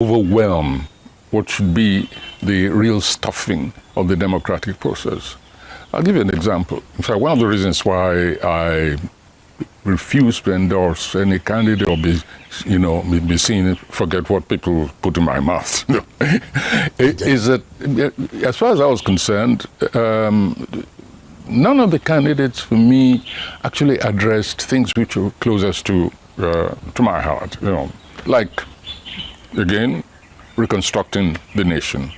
overwhelm what should be the real stuffing of the democratic process. I'll give you an example. In fact, one of the reasons why I refuse to endorse any candidate or be seen, forget what people put in my mouth, is that as far as I was concerned, none of the candidates for me actually addressed things which were closest to my heart, like, again, reconstructing the nation.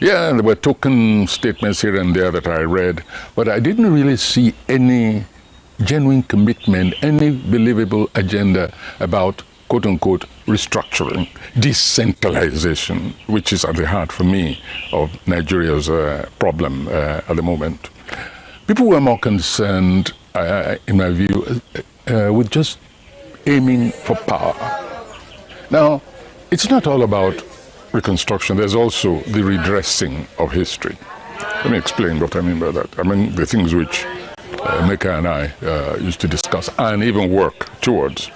Yeah, there were token statements here and there that I read, but I didn't really see any genuine commitment, any believable agenda about, quote-unquote, restructuring, decentralization, which is at the heart, for me, of Nigeria's problem at the moment. People were more concerned, in my view, with just aiming for power. Now, it's not all about reconstruction. There's also the redressing of history. Let me explain what I mean by that. I mean the things which Mecca and I used to discuss and even work towards.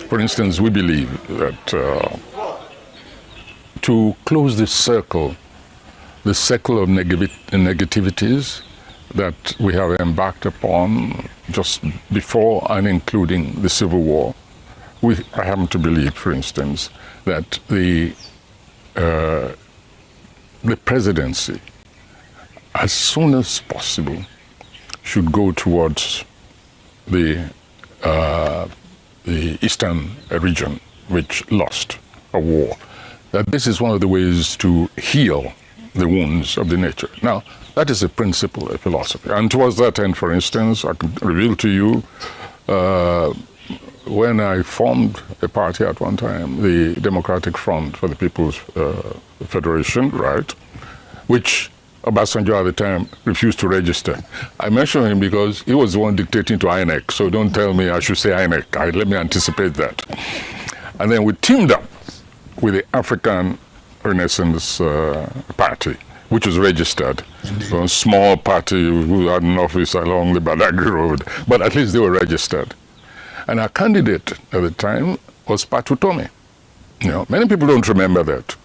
For instance, we believe that to close this circle of negativities that we have embarked upon just before and including the Civil War, I happen to believe, for instance, that the presidency, as soon as possible, should go towards the eastern region, which lost a war. That this is one of the ways to heal the wounds of the nature. Now, that is a principle, a philosophy. And towards that end, for instance, I can reveal to you, when I formed a party at one time, the Democratic Front for the People's Federation, right, which Obasanjo at the time refused to register. I mention him because he was the one dictating to INEC, so don't tell me I should say INEC. Let me anticipate that. And then we teamed up with the African Renaissance Party, which was registered. So a small party who had an office along the Badagry Road, but at least they were registered. And our candidate at the time was Patu Tome. Many people don't remember that.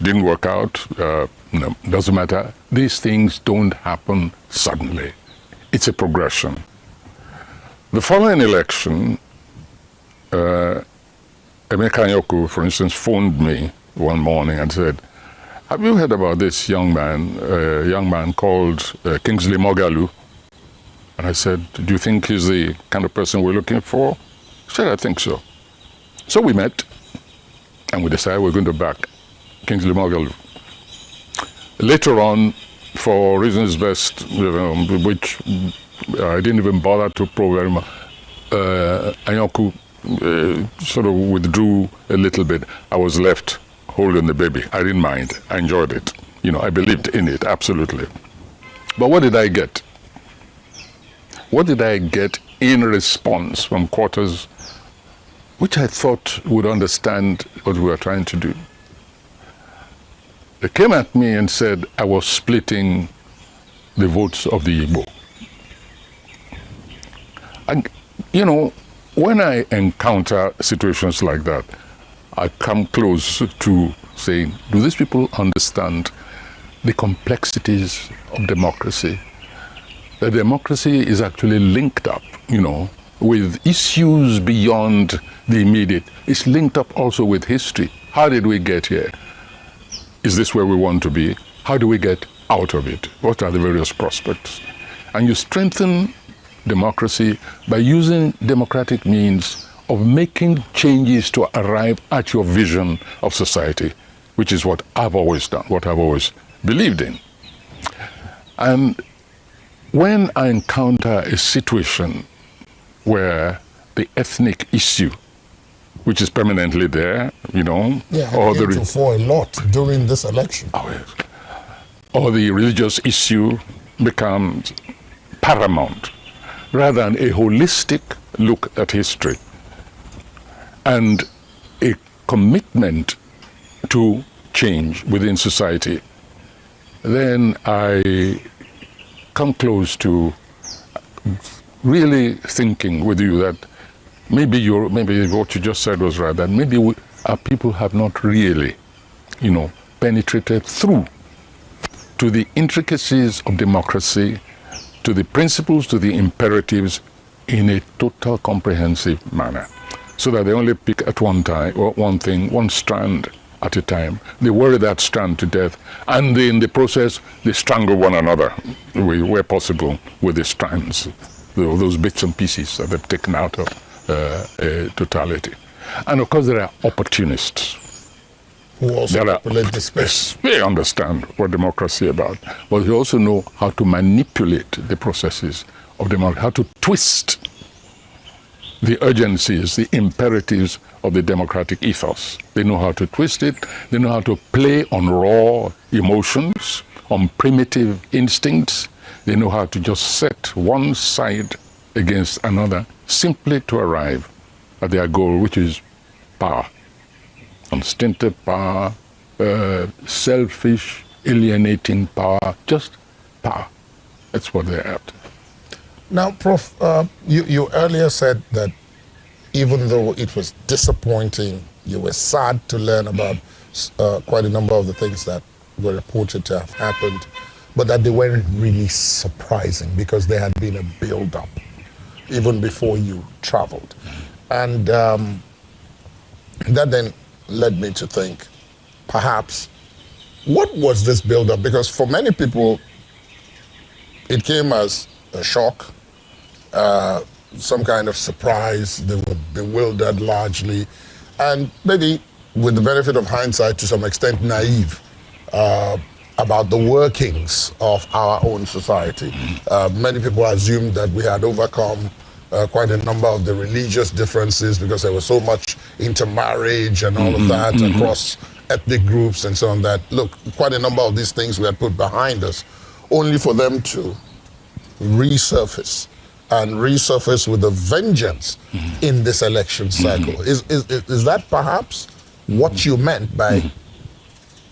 Didn't work out. No, doesn't matter. These things don't happen suddenly. It's a progression. The following election, Emeka Anyaoku, for instance, phoned me one morning and said, "Have you heard about this young man called Kingsley Moghalu?" And I said, "Do you think he's the kind of person we're looking for?" He said, "I think so." So we met, and we decided we're going to back Kingsley Moghalu. Later on, for reasons best, which I didn't even bother to probe very much, Anyaoku sort of withdrew a little bit. I was left holding the baby. I didn't mind. I enjoyed it. I believed in it, absolutely. But what did I get? What did I get in response from quarters which I thought would understand what we were trying to do? They came at me and said I was splitting the votes of the Igbo. And, when I encounter situations like that, I come close to saying, do these people understand the complexities of democracy? That democracy is actually linked up, with issues beyond the immediate. It's linked up also with history. How did we get here? Is this where we want to be? How do we get out of it? What are the various prospects? And you strengthen democracy by using democratic means of making changes to arrive at your vision of society, which is what I've always done, what I've always believed in. And when I encounter a situation where the ethnic issue, which is permanently there, or for a lot during this election. Oh, yes. Or the religious issue becomes paramount, rather than a holistic look at history and a commitment to change within society, then I come close to really thinking with you that maybe what you just said was right, that maybe our people have not really, penetrated through to the intricacies of democracy, to the principles, to the imperatives in a total comprehensive manner, so that they only pick at one time, or one thing, one strand at a time. They worry that strand to death, and in the process, they strangle one another, where possible, with the strands, those bits and pieces that they've taken out of totality. And of course, there are opportunists. Who also manipulate the space. They understand what democracy is about, but they also know how to manipulate the processes of democracy, how to twist the urgencies, the imperatives of the democratic ethos. They know how to twist it. They know how to play on raw emotions, on primitive instincts. They know how to just set one side against another simply to arrive at their goal, which is power. Unstinted power, selfish, alienating power, just power. That's what they're after. Now, Prof, you earlier said that even though it was disappointing, you were sad to learn about quite a number of the things that were reported to have happened, but that they weren't really surprising because there had been a build-up even before you traveled. And that then led me to think, perhaps, what was this build-up? Because for many people, it came as a shock, some kind of surprise. They were bewildered largely, and maybe with the benefit of hindsight, to some extent naive about the workings of our own society. Many people assumed that we had overcome quite a number of the religious differences because there was so much intermarriage and all of that across ethnic groups and so on, that, look, quite a number of these things we had put behind us, only for them to resurface and resurface with a vengeance in this election cycle. Is that perhaps what you meant by,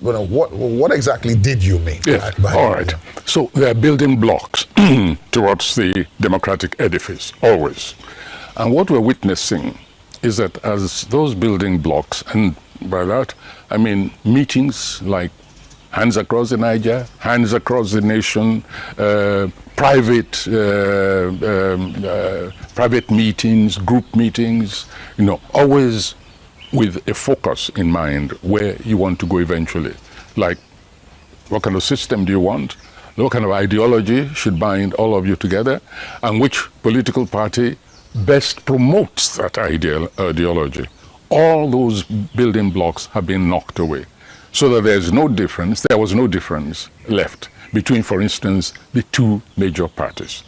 what exactly did you mean? Yes. By all right. So there are building blocks towards the democratic edifice, always. And what we're witnessing is that as those building blocks, and by that I mean meetings like Hands Across the Niger, Hands Across the Nation, private meetings, group meetings, always with a focus in mind where you want to go eventually. Like, what kind of system do you want? What kind of ideology should bind all of you together? And which political party best promotes that ideology? All those building blocks have been knocked away, so that there was no difference left between, for instance, the two major parties.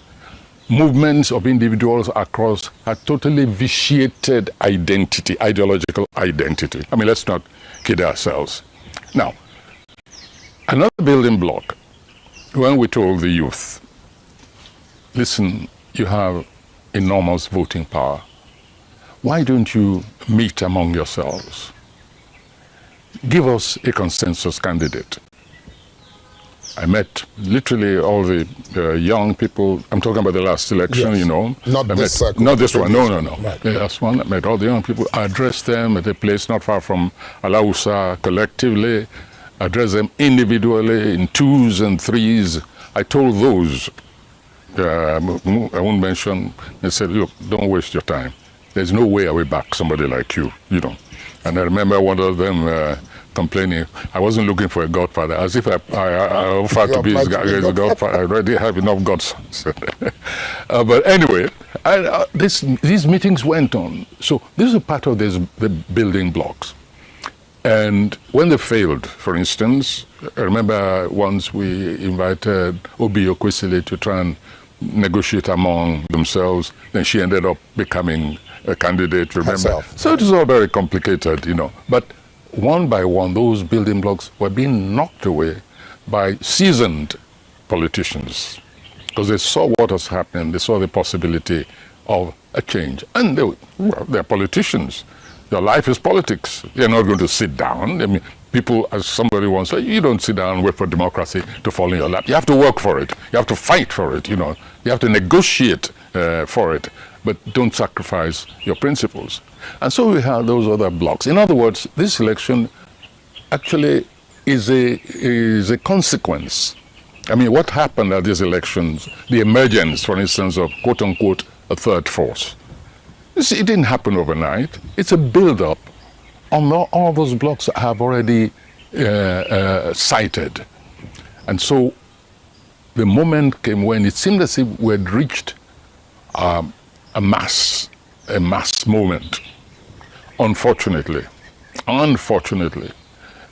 Movements of individuals across had totally vitiated identity, ideological identity. I mean, let's not kid ourselves. Now, another building block, when we told the youth, listen, you have enormous voting power. Why don't you meet among yourselves? Give us a consensus candidate. I met literally all the young people. I'm talking about the last election, yes. Not this circle. Not this one, no. Right. The last one, I met all the young people. I addressed them at a place not far from Alausa collectively, addressed them individually in twos and threes. I told those, I won't mention, they said, look, don't waste your time. There's no way I will back somebody like you, And I remember one of them complaining, I wasn't looking for a godfather, as if I offered to be his godfather. I already have enough godsons. But anyway, these meetings went on. So this is a part of the building blocks. And when they failed, for instance, I remember once we invited Obi Okwesili to try and negotiate among themselves, then she ended up becoming a candidate, remember? Herself. So it was all very complicated, But one by one, those building blocks were being knocked away by seasoned politicians, because they saw what was happening, they saw the possibility of a change. And they're politicians. Their life is politics. They're not going to sit down. I mean, people, as somebody once said, you don't sit down and wait for democracy to fall in your lap. You have to work for it. You have to fight for it, You have to negotiate for it, but don't sacrifice your principles. And so we have those other blocks. In other words, this election actually is a consequence. I mean, what happened at these elections, the emergence, for instance, of quote-unquote a third force, you see, it didn't happen overnight. It's a build-up on all those blocks I have already cited. And so the moment came when it seemed as if we had reached a mass moment. Unfortunately,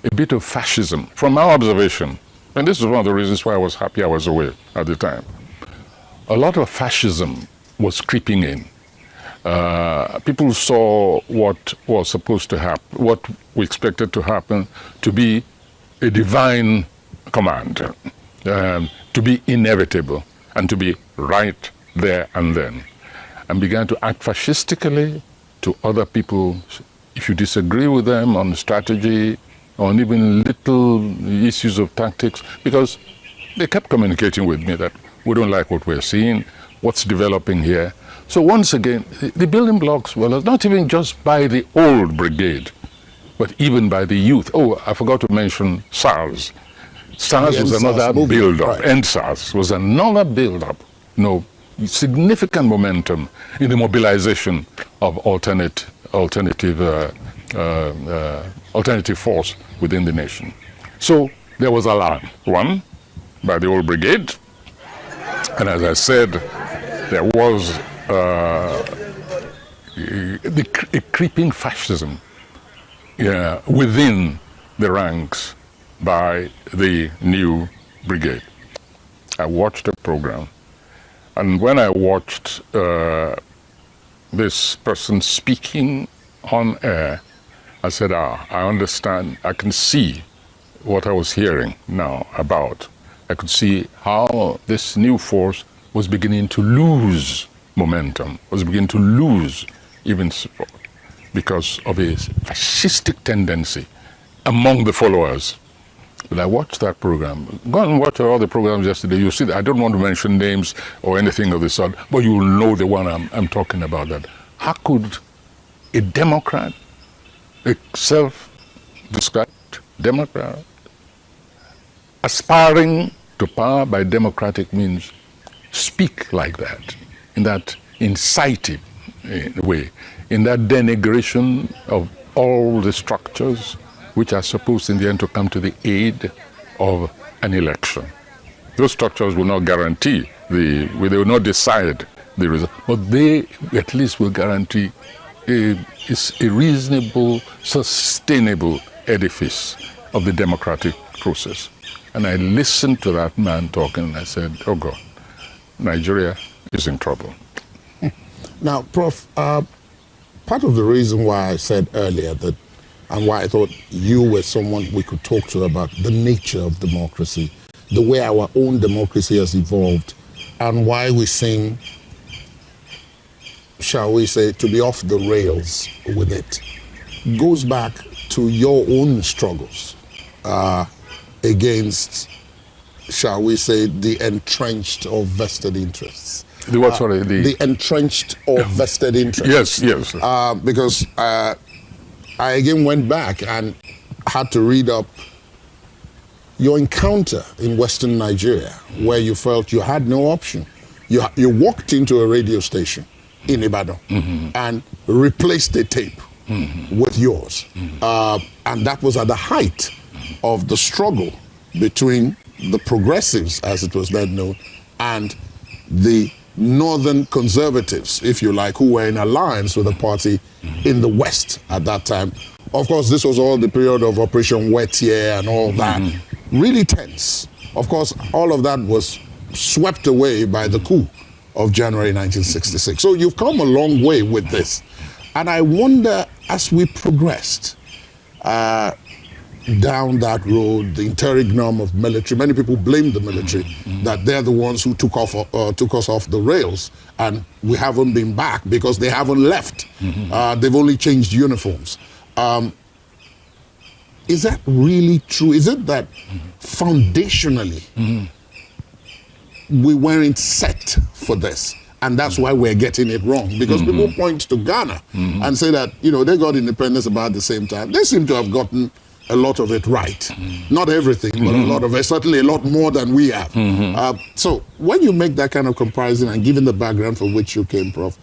a bit of fascism, from our observation, and this is one of the reasons why I was happy I was away at the time. A lot of fascism was creeping in. People saw what was supposed to happen, what we expected to happen, to be a divine command, to be inevitable, and to be right there and then, and began to act fascistically to other people. If you disagree with them on strategy, on even little issues of tactics, because they kept communicating with me that we don't like what we're seeing, what's developing here. So once again, the building blocks were not even just by the old brigade, but even by the youth. Oh, I forgot to mention SARS. SARS was another build-up. NSARS was another build-up. Significant momentum in the mobilization of alternative force within the nation. So there was alarm. One, by the old brigade, and as I said, there was a creeping fascism within the ranks by the new brigade. I watched a program, and when I watched this person speaking on air, I said, I understand, I can see what I was hearing now about. I could see how this new force was beginning to lose momentum, was beginning to lose even support because of a fascistic tendency among the followers. But I watched that program. Go and watch all the programs yesterday. You see that I don't want to mention names or anything of the sort, but you will know the one I'm talking about. That how could a Democrat, a self-described Democrat, aspiring to power by democratic means, speak like that, in that incisive way, in that denigration of all the structures which are supposed in the end to come to the aid of an election. Those structures will not guarantee they will not decide the result, but they at least will guarantee a reasonable, sustainable edifice of the democratic process. And I listened to that man talking, and I said, oh God, Nigeria is in trouble. Now, Prof, part of the reason why I said earlier that, and why I thought you were someone we could talk to about the nature of democracy, the way our own democracy has evolved, and why we seem, shall we say, to be off the rails with it, goes back to your own struggles against, shall we say, the entrenched or vested interests. The what, sorry? The entrenched or vested interests. Yes. Because I again went back and had to read up your encounter in Western Nigeria, where you felt you had no option. You walked into a radio station in Ibadan and replaced the tape with yours. And that was at the height of the struggle between the progressives, as it was then known, and the northern conservatives, if you like, who were in alliance with the party in the West at that time. Of course, this was all the period of Operation Wetier and all that. Really tense. Of course, all of that was swept away by the coup of January 1966. So you've come a long way with this. And I wonder, as we progressed down that road, the interregnum of military, many people blame the military, that they're the ones who took us off the rails, and we haven't been back because they haven't left. They've only changed uniforms. Is that really true? Is it that foundationally we weren't set for this? And that's why we're getting it wrong. Because people point to Ghana and say that, they got independence about the same time. They seem to have gotten a lot of it right. Not everything, but a lot of it. Certainly a lot more than we have. So when you make that kind of comparison and given the background from which you came, Prof,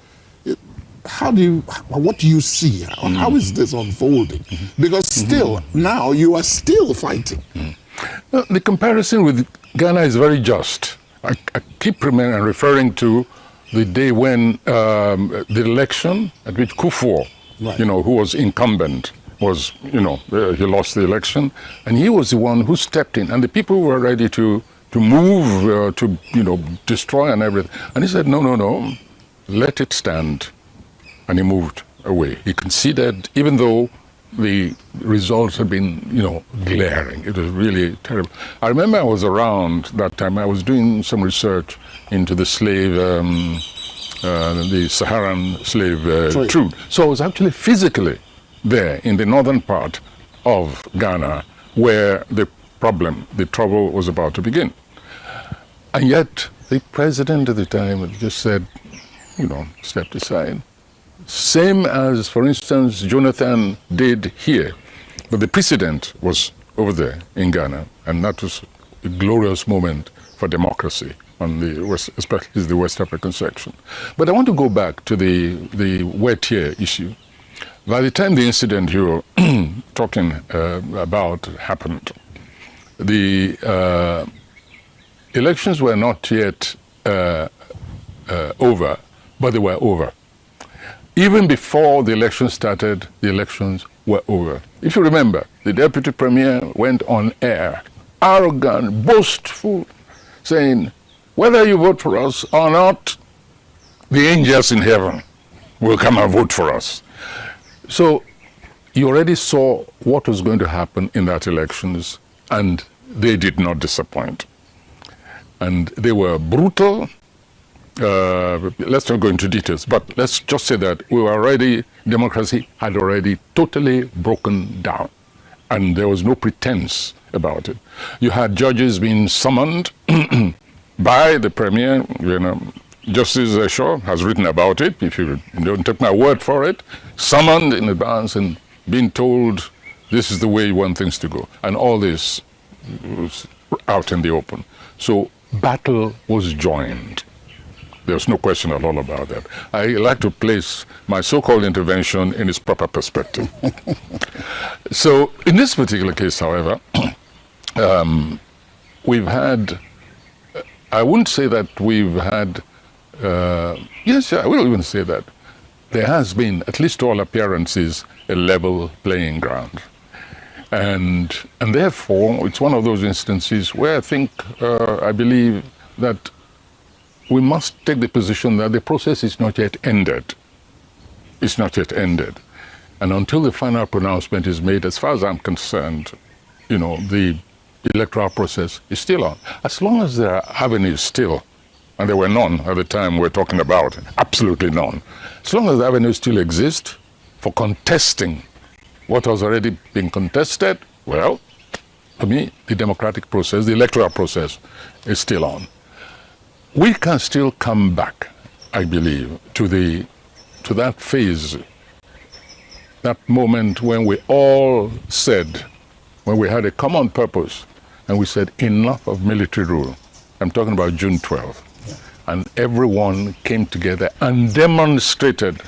what do you see? How is this unfolding? Because still, now you are still fighting. The comparison with Ghana is very just. I keep referring to the day when the election at which Kufuor, who was incumbent, was, he lost the election, and he was the one who stepped in, and the people were ready to move, destroy and everything. And he said, no, let it stand. And he moved away. He conceded, even though the results had been, glaring. It was really terrible. I remember I was around that time. I was doing some research into the slave, the Saharan slave trade. So I was actually physically there in the northern part of Ghana where the trouble was about to begin. And yet the president at the time just said, stepped aside. Same as, for instance, Jonathan did here. But the precedent was over there in Ghana, and that was a glorious moment for democracy on the West, especially the West African section. But I want to go back to the wet hair issue. By the time the incident you're talking about happened, the elections were not yet over, but they were over. Even before the election started, the elections were over. If you remember, the deputy premier went on air, arrogant, boastful, saying, whether you vote for us or not, the angels in heaven will come and vote for us. So you already saw what was going to happen in that elections, and they did not disappoint. And they were brutal. Let's not go into details, but let's just say that democracy had already totally broken down, and there was no pretense about it. You had judges being summoned by the premier. Justice Shaw has written about it. If you don't take my word for it, summoned in advance and being told this is the way you want things to go, and all this was out in the open. So battle was joined. There's no question at all about that. I like to place my so-called intervention in its proper perspective. So in this particular case, however, we've had, I wouldn't say that we've had, yes, I will even say that there has been, at least to all appearances, a level playing ground. And therefore, it's one of those instances where I think, I believe that we must take the position that the process is not yet ended. It's not yet ended. And until the final pronouncement is made, as far as I'm concerned, the electoral process is still on. As long as there are avenues still, and there were none at the time we're talking about, absolutely none. As long as the avenues still exist for contesting what has already been contested, well, for me, the democratic process, the electoral process is still on. We can still come back, I believe, to that phase, that moment when we all said, when we had a common purpose, and we said, enough of military rule. I'm talking about June 12th. Yeah. And everyone came together and demonstrated,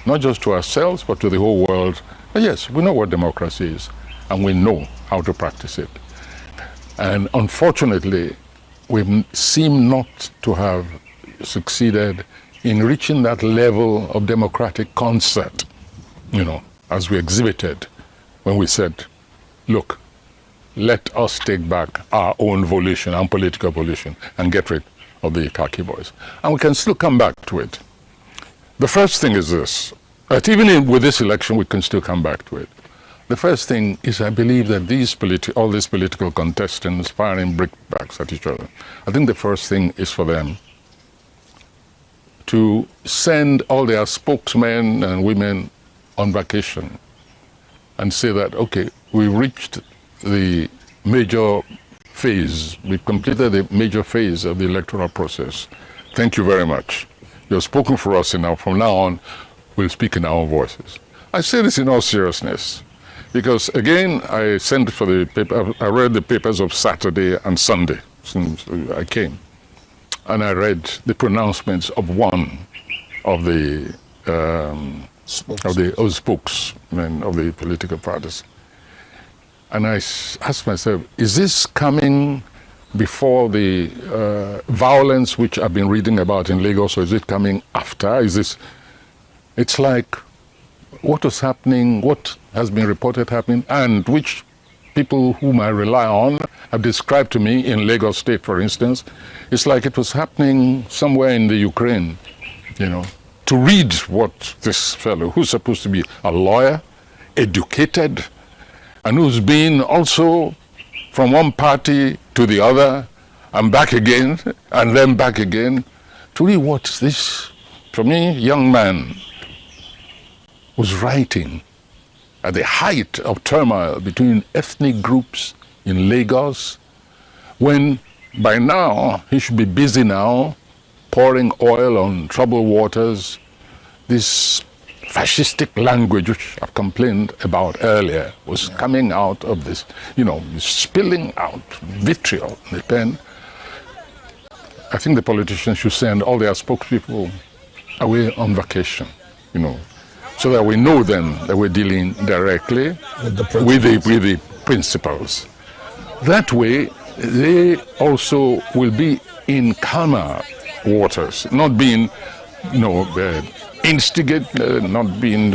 not just to ourselves, but to the whole world, that yes, we know what democracy is, and we know how to practice it. And unfortunately, we seem not to have succeeded in reaching that level of democratic concert, as we exhibited when we said, look, let us take back our own volition, our political volition, and get rid of the khaki boys. And we can still come back to it. The first thing is this, that even with this election, we can still come back to it. The first thing is, I believe that all these political contestants firing brickbats at each other, I think the first thing is for them to send all their spokesmen and women on vacation and say that, okay, we reached the major phase, we completed the major phase of the electoral process. Thank you very much. You've spoken for us enough. From now on, we'll speak in our own voices. I say this in all seriousness because, again, I sent for the paper. I read the papers of Saturday and Sunday since I came, and I read the pronouncements of one of the spokesmen of the political parties. And I asked myself, is this coming before the violence which I've been reading about in Lagos, or is it coming after? It's like what was happening, what has been reported happening, and which people whom I rely on have described to me in Lagos State, for instance. It's like it was happening somewhere in the Ukraine, to read what this fellow, who's supposed to be a lawyer, educated, and who's been also from one party to the other, and back again, and then back again, to read what this, for me, young man was writing at the height of turmoil between ethnic groups in Lagos, when by now he should be busy now pouring oil on troubled waters. This fascistic language, which I've complained about earlier, was coming out of this, spilling out vitriol in the pen. I think the politicians should send all their spokespeople away on vacation, so that we know then that we're dealing directly with the principals. That way, they also will be in calmer waters, not being, not being,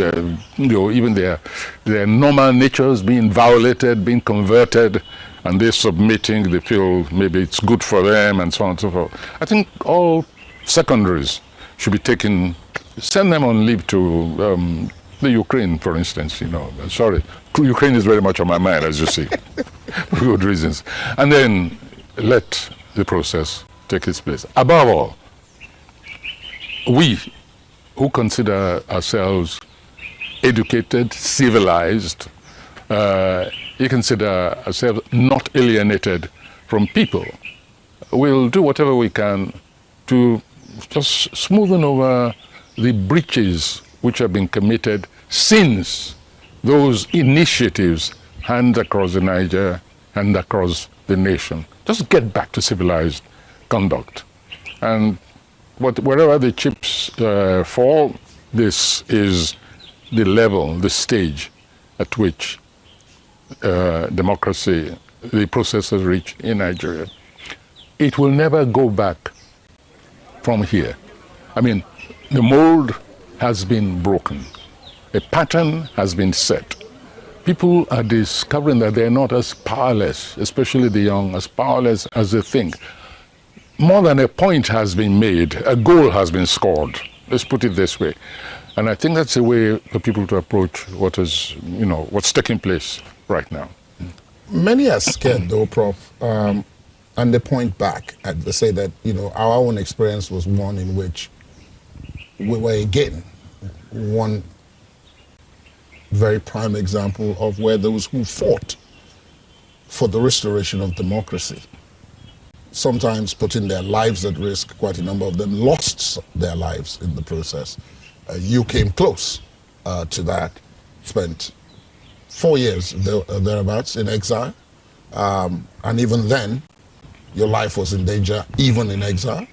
even their normal natures being violated, being converted, and they're submitting, they feel maybe it's good for them, and so on and so forth. I think all secondaries should be taken, send them on leave to the Ukraine, for instance, Sorry, Ukraine is very much on my mind, as you see, for good reasons. And then let the process take its place. Above all, we who consider ourselves educated, civilized, you consider ourselves not alienated from people, we'll do whatever we can to just smoothen over the breaches which have been committed since those initiatives hand across the Niger, hand across the nation. Just get back to civilized conduct. And wherever the chips fall, this is the level, the stage at which democracy, the process has reached in Nigeria. It will never go back from here. I mean, the mold has been broken. A pattern has been set. People are discovering that they're not as powerless, especially the young, as powerless as they think. More than a point has been made, a goal has been scored. Let's put it this way. And I think that's a way for people to approach what is, what's taking place right now. Many are scared though, Prof, and they point back and they say that, our own experience was one in which we were again one very prime example of where those who fought for the restoration of democracy, sometimes putting their lives at risk, quite a number of them lost their lives in the process. You came close to that, spent 4 years thereabouts in exile, and even then, your life was in danger, even in exile.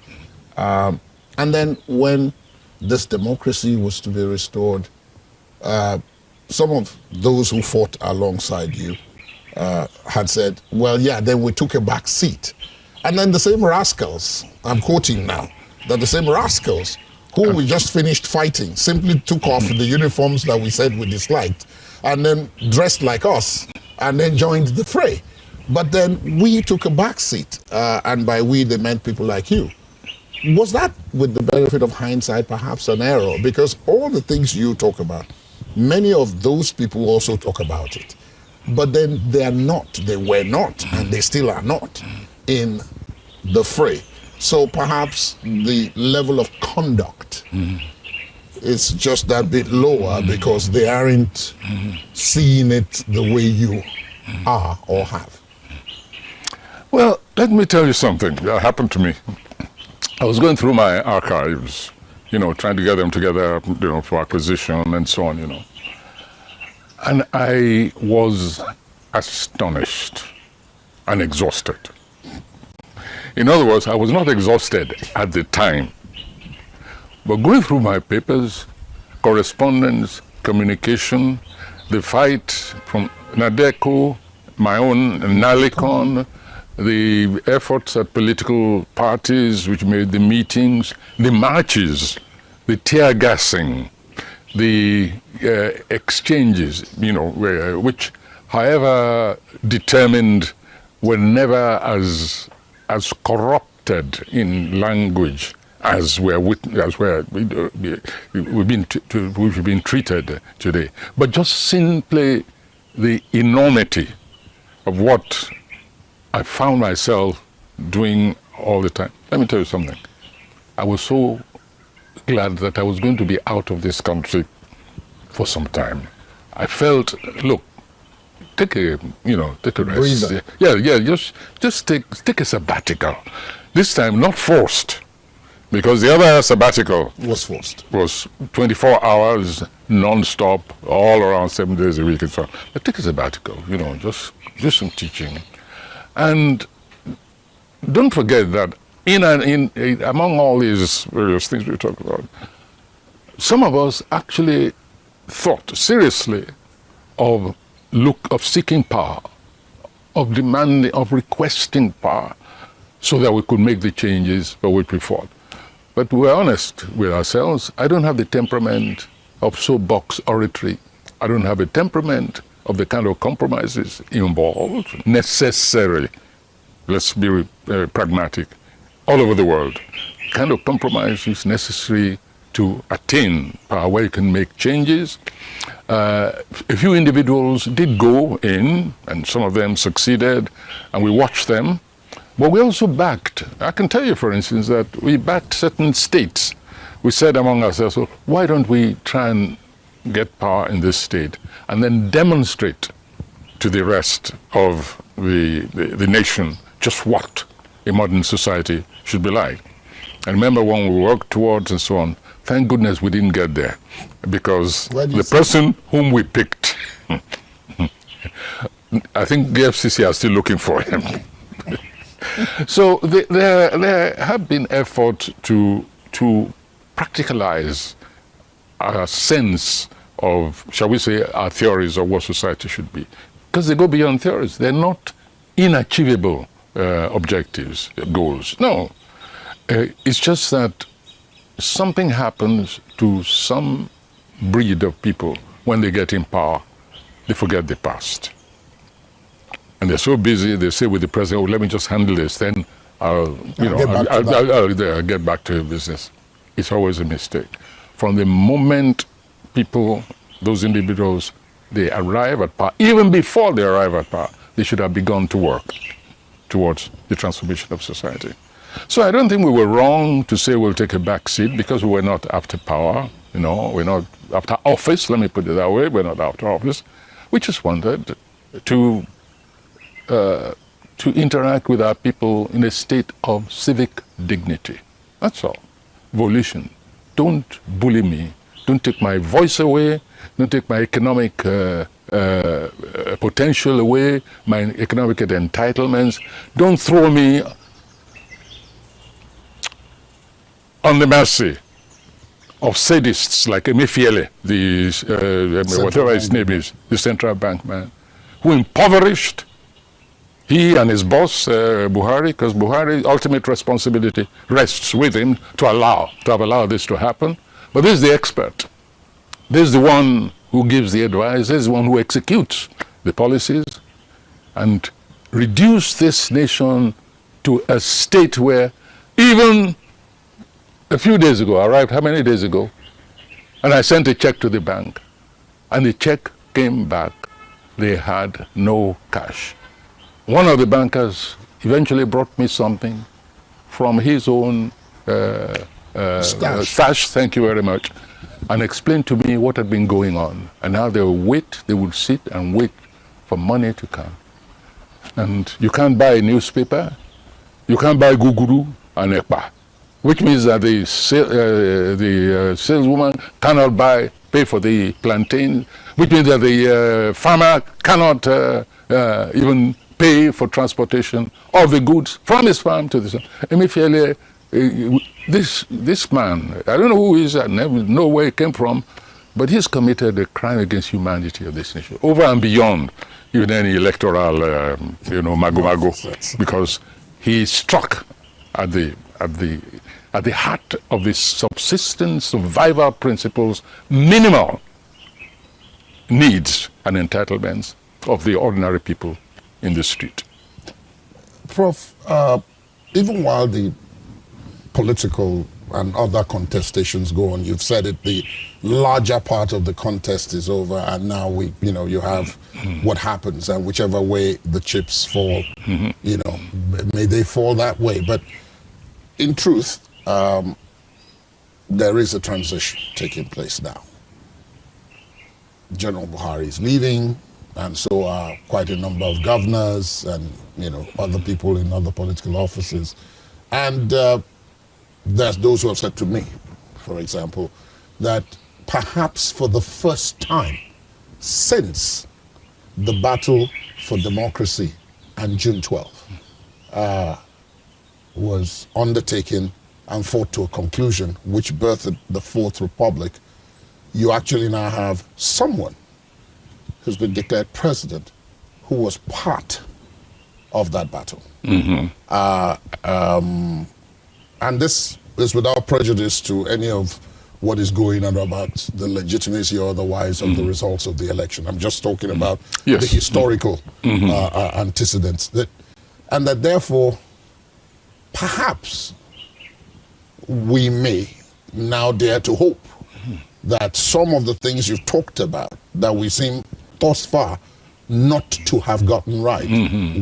And then when this democracy was to be restored, some of those who fought alongside you had said, well, yeah, then we took a back seat. And then the same rascals, I'm quoting now, that the same rascals who we just finished fighting simply took off the uniforms that we said we disliked and then dressed like us and then joined the fray. But then we took a back seat, and by we they meant people like you. Was that, with the benefit of hindsight, perhaps an error? Because all the things you talk about, many of those people also talk about it. But then they were not, and they still are not in the fray. So perhaps the level of conduct is just that bit lower because they aren't seeing it the way you are or have. Well, let me tell you something that happened to me. I was going through my archives trying to get them together, for acquisition and so on, And I was astonished and exhausted. In other words, I was not exhausted at the time, but going through my papers, correspondence, communication, the fight from Nadeco, my own Nalicon, the efforts at political parties which made the meetings, the marches, the tear gassing, the exchanges, which, however determined, were never as corrupted in language as we've been treated today, but just simply the enormity of what I found myself doing all the time. Let me tell you something. I was so glad that I was going to be out of this country for some time. I felt, look, take a rest. Breather. Yeah, just take a sabbatical. This time, not forced, because the other sabbatical Was forced. was 24 hours, non-stop, all around 7 days a week and so on. But take a sabbatical, just do some teaching. And don't forget that among all these various things we talk about, some of us actually thought seriously of seeking power, of demanding, of requesting power, so that we could make the changes for which we fought. But we're honest with ourselves. I don't have the temperament of soapbox oratory. I don't have a temperament of the kind of compromises involved necessarily. Let's be pragmatic. All over the world, kind of compromises necessary to attain power, where you can make changes. A few individuals did go in, and some of them succeeded, and we watched them. But we also backed. I can tell you, for instance, that we backed certain states. We said among ourselves, well, why don't we try and get power in this state, and then demonstrate to the rest of the nation just what a modern society should be like. And remember, when we worked towards and so on, thank goodness we didn't get there, because the person whom we picked, I think the FCC are still looking for him. So there have been efforts to practicalize our sense of, shall we say, our theories of what society should be. Because they go beyond theories. They're not inachievable objectives, goals. No. It's just that something happens to some breed of people when they get in power. They forget the past. And they're so busy, they say with the president, oh, let me just handle this, then I'll get back to business. It's always a mistake. From the moment people, those individuals, they arrive at power, even before they arrive at power, they should have begun to work towards the transformation of society. So I don't think we were wrong to say we'll take a back seat, because we were not after power, we're not after office, let me put it that way, we're not after office. We just wanted to interact with our people in a state of civic dignity. That's all. Volition. Don't bully me. Don't take my voice away. Don't take my economic potential away, my economic entitlements. Don't throw me on the mercy of sadists like Emefiele, whatever his name is, the central bank man, who impoverished he and his boss, Buhari, because Buhari's ultimate responsibility rests with him to have allowed this to happen. But this is the expert. This is the one who gives the advice. This is the one who executes the policies, and reduce this nation to a state where even a few days ago, I arrived how many days ago, and I sent a check to the bank, and the check came back. They had no cash. One of the bankers eventually brought me something from his own stash, thank you very much, and explained to me what had been going on, and how they would sit and wait for money to come. And you can't buy a newspaper, you can't buy guguru and epa. which means that the saleswoman cannot pay for the plantain, which means that the farmer cannot even pay for transportation of the goods from his farm to the. Emefiele, this man, I don't know who he is, I never know where he came from, but he's committed a crime against humanity of this nation, over and beyond even any electoral, mago, because he struck at the heart of the subsistence, survival principles, minimal needs and entitlements of the ordinary people in the street. Prof, even while the political and other contestations go on, you've said it, the larger part of the contest is over, and now you have what happens, and whichever way the chips fall, may they fall that way. But in truth, there is a transition taking place now. General Buhari is leaving, and so are quite a number of governors and other people in other political offices. And there's those who have said to me, for example, that perhaps for the first time since the battle for democracy and June 12th was undertaken and fought to a conclusion, which birthed the Fourth Republic, you actually now have someone who's been declared president who was part of that battle. And this is without prejudice to any of what is going on about the legitimacy or otherwise of the results of the election. I'm just talking about the historical antecedents. And that therefore, perhaps we may now dare to hope that some of the things you've talked about that we seem thus far not to have gotten right,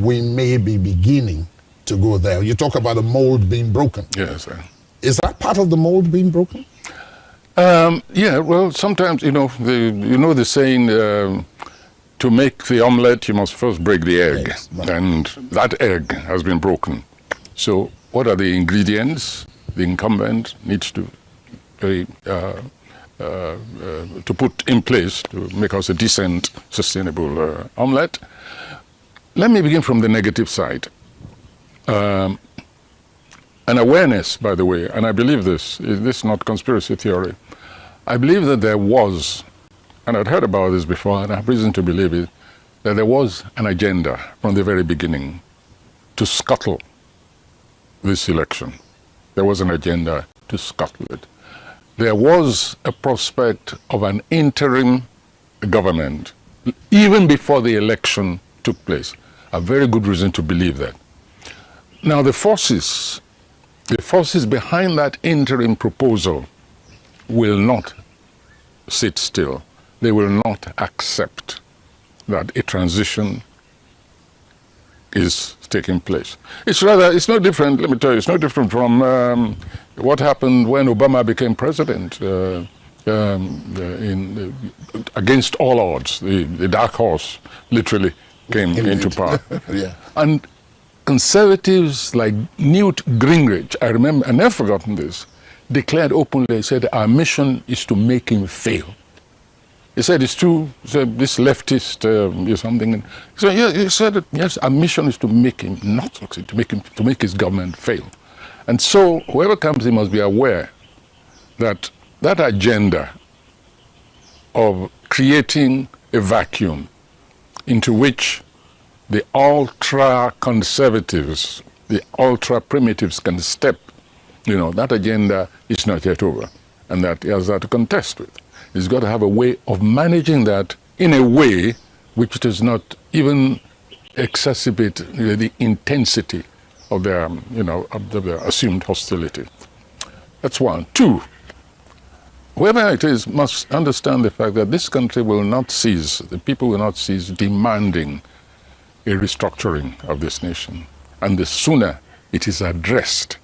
we may be beginning to go there. You talk about a mold being broken. Yes, sir. Is that part of the mold being broken? Yeah, well, sometimes, the saying, to make the omelette, you must first break the egg. Yes, right. And that egg has been broken. So what are the ingredients the incumbent needs to put in place to make us a decent, sustainable omelette? Let me begin from the negative side. An awareness, by the way, and I believe this is not conspiracy theory. I believe that there was, and I'd heard about this before, and I have reason to believe it, that there was an agenda from the very beginning to scuttle this election. There was an agenda to scuttle it. There was a prospect of an interim government even before the election took place. A very good reason to believe that. Now the forces behind that interim proposal will not sit still. They will not accept that a transition is taking place. It's no different, let me tell you, it's no different from what happened when Obama became president against all odds. The dark horse literally came into power. Yeah. And conservatives like Newt Gingrich, I remember, I never forgotten this, declared openly, said, our mission is to make him fail. He said, it's true, said, this leftist something. So yeah, he said, yes, our mission is to make him not succeed, to make his government fail. And so whoever comes in must be aware that that agenda of creating a vacuum into which the ultra-conservatives, the ultra-primitives can step, that agenda is not yet over, and that he has to contest with. He's got to have a way of managing that in a way which does not even exacerbate the intensity of their, of their assumed hostility. That's one. Two, whoever it is must understand the fact that this country will not cease, the people will not cease demanding a restructuring of this nation. And the sooner it is addressed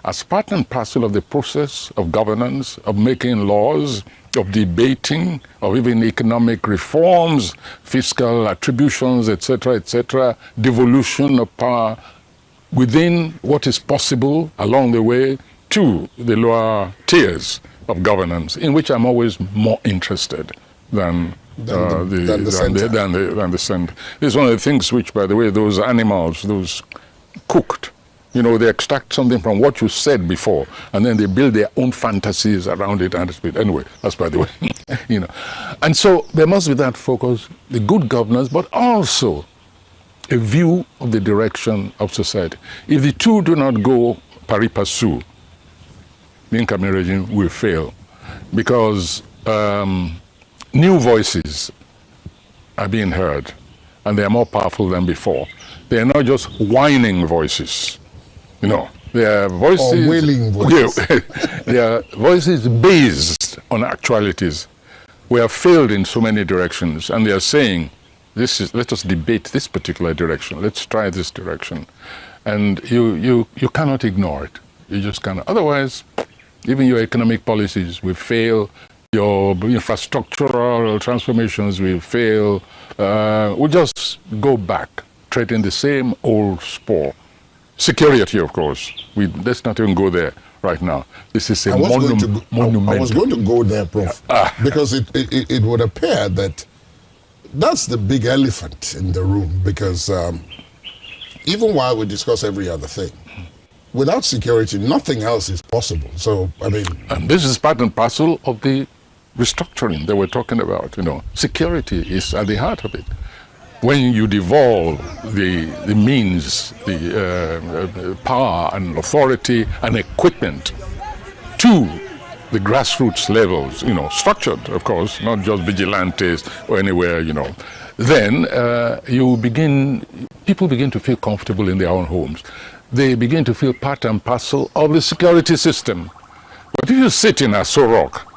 as part and parcel of the process of governance, of making laws, of debating, of even economic reforms, fiscal attributions, etc., devolution of power within what is possible along the way to the lower tiers of governance, in which I'm always more interested than the center. This is one of the things which, by the way, those animals, those cooked, you know, they extract something from what you said before, and then they build their own fantasies around it. And anyway, that's by the way, you know. And so there must be that focus, the good governance, but also a view of the direction of society. If the two do not go pari passu, the incoming regime will fail, because new voices are being heard, and they are more powerful than before. They are not just whining voices, you know. They are voices, or wailing voices. They are voices based on actualities. We have failed in so many directions, and they are saying, let us debate this particular direction. Let's try this direction. And you cannot ignore it. You just cannot. Otherwise, even your economic policies will fail. Your infrastructural transformations will fail. We'll just go back, treading the same old spore. Security, of course. Let's not even go there right now. This is a monumental. I was going to go there, Prof, because it would appear that that's the big elephant in the room, because even while we discuss every other thing, without security, nothing else is possible. So, I mean... And this is part and parcel of the restructuring that we're talking about, you know. Security is at the heart of it. When you devolve the means, the power and authority and equipment to the grassroots levels, you know, structured, of course, not just vigilantes or anywhere, you know, then people begin to feel comfortable in their own homes. They begin to feel part and parcel of the security system. But if you sit in Aso Rock,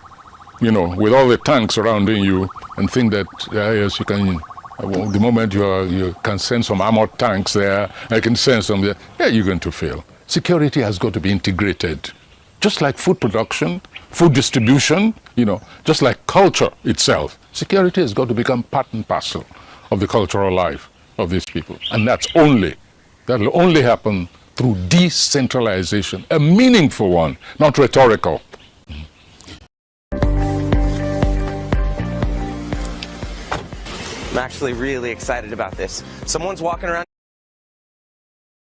you know, with all the tanks surrounding you, and think that, yes, you can, the moment you can send some armored tanks there, I can send some there, yeah, you're going to fail. Security has got to be integrated. Just like food production, food distribution, you know, just like culture itself, security has got to become part and parcel of the cultural life of these people. And that will only happen through decentralization, a meaningful one, not rhetorical. I'm actually really excited about this. Someone's walking around